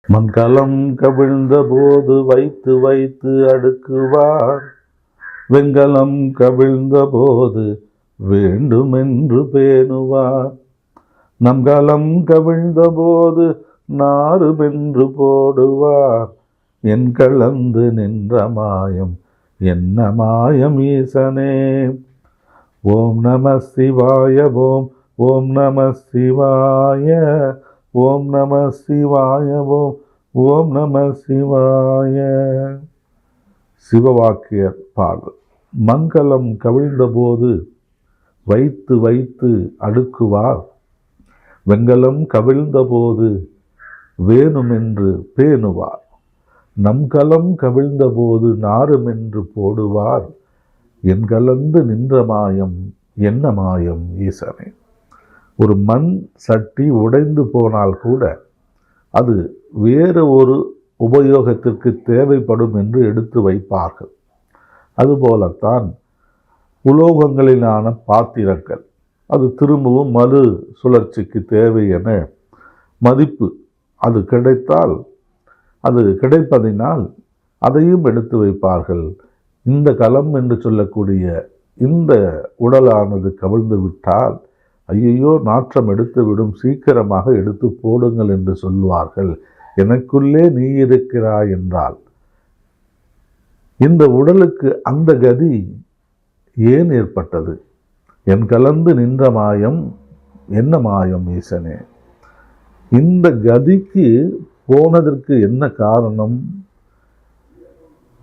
மண்கலம் கவிழ்ந்த போது வைத்து வைத்து அடுக்குவார். வெண்கலம் கவிழ்ந்த போது வேண்டுமென்று பேணுவார். நம்கலம் கவிழ்ந்த போது நாறுமென்று போடுவார். என் கலந்து நின்ற மாயம் என்ன மாயம் ஈசனே. ஓம் நம சிவாய. ஓம் ஓம் நம சிவாய. ஓம் நம சிவாய. ஓம் ஓம் நம சிவாய. சிவவாக்கியர் பாடல். மண்கலம் கவிழ்ந்த போது வைத்து வைத்து அடுக்குவார். வெண்கலம் கவிழ்ந்த போது வேணுமென்று பேணுவார். நம்கலம் கவிழ்ந்த போது நாறுமென்று போடுவார். என் கலந்து நின்ற மாயம் என்ன மாயம் ஈசனே. ஒரு மண் சட்டி உடைந்து போனால் கூட அது வேறு ஒரு உபயோகத்திற்கு தேவைப்படும் என்று எடுத்து வைப்பார்கள். அதுபோலத்தான் உலோகங்களிலான பாத்திரங்கள் அது திரும்பவும் மறு சுழற்சிக்கு தேவை என மதிப்பு அது கிடைத்தால் அது கிடைப்பதினால் அதையும் எடுத்து வைப்பார்கள். இந்த கலம் என்று சொல்லக்கூடிய இந்த உடலானது கவிழ்ந்து விட்டால் ஐயோ நாற்றம் எடுத்து விடும், சீக்கிரமாக எடுத்து போடுங்கள் என்று சொல்வார்கள். எனக்குள்ளே நீ இருக்கிறாய் என்றால் இந்த உடலுக்கு அந்த கதி ஏன் ஏற்பட்டது? என் கலந்து நின்ற மாயம் என்ன மாயம் ஈசனே. இந்த கதிக்கு போனதற்கு என்ன காரணம்?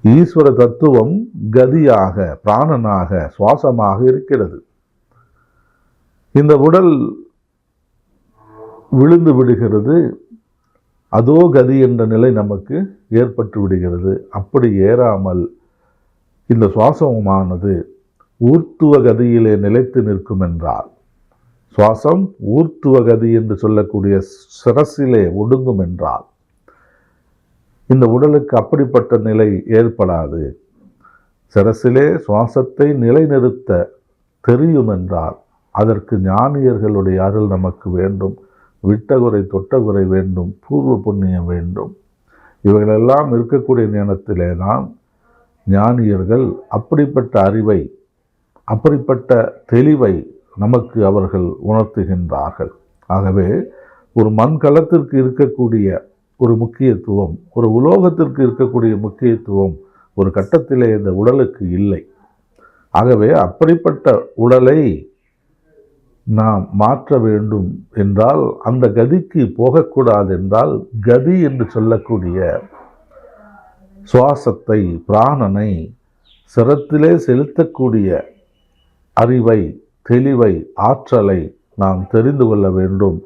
ஈஸ்வர தத்துவம் கதியாக, பிராணனாக, சுவாசமாக இருக்கிறது. இந்த உடல் விழுந்து விடுகிறது, அதோ கதி என்ற நிலை நமக்கு ஏற்பட்டு விடுகிறது. அப்படி ஏறாமல் இந்த சுவாசமானது ஊர்த்துவ கதியிலே நிலைத்து நிற்கும் என்றால், சுவாசம் ஊர்த்துவ கதி என்று சொல்லக்கூடிய சிரசிலே ஒடுங்கும் என்றால் இந்த உடலுக்கு அப்படிப்பட்ட நிலை ஏற்படாது. சிரசிலே சுவாசத்தை நிலைநிறுத்த தெரியும் என்றால் அதற்கு ஞானியர்களுடைய அருள் நமக்கு வேண்டும். விட்டகுறை தொட்டகுறை வேண்டும், பூர்வ புண்ணியம் வேண்டும். இவைகளெல்லாம் இருக்கக்கூடிய நேரத்திலே தான் ஞானியர்கள் அப்படிப்பட்ட அறிவை, அப்படிப்பட்ட தெளிவை நமக்கு அவர்கள் உணர்த்துகின்றார்கள். ஆகவே ஒரு மண்கலத்திற்கு இருக்கக்கூடிய ஒரு முக்கியத்துவம், ஒரு உலோகத்திற்கு இருக்கக்கூடிய முக்கியத்துவம் ஒரு கட்டத்திலே இந்த உடலுக்கு இல்லை. ஆகவே அப்படிப்பட்ட உடலை நாம் மாற்ற வேண்டும் என்றால், அந்த கதிக்கு போகக்கூடாது என்றால், கதி என்று சொல்லக்கூடிய சுவாசத்தை, பிராணனை சிரத்திலே செலுத்தக்கூடிய அறிவை, தெளிவை, ஆற்றலை நாம் தெரிந்து கொள்ள வேண்டும்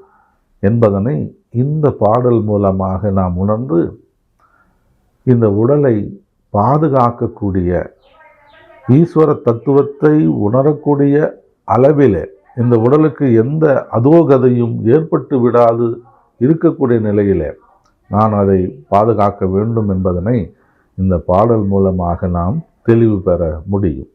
என்பதனை இந்த பாடல் மூலமாக நாம் உணர்ந்து இந்த உடலை பாதுகாக்கக்கூடிய, ஈஸ்வர தத்துவத்தை உணரக்கூடிய அளவிலே இந்த உடலுக்கு எந்த அதோகதையும் ஏற்பட்டு விடாது இருக்கக்கூடிய நிலையிலே நான் அதை பாதுகாக்க வேண்டும் என்பதனை இந்த பாடல் மூலமாக நாம் தெளிவு பெற முடியும்.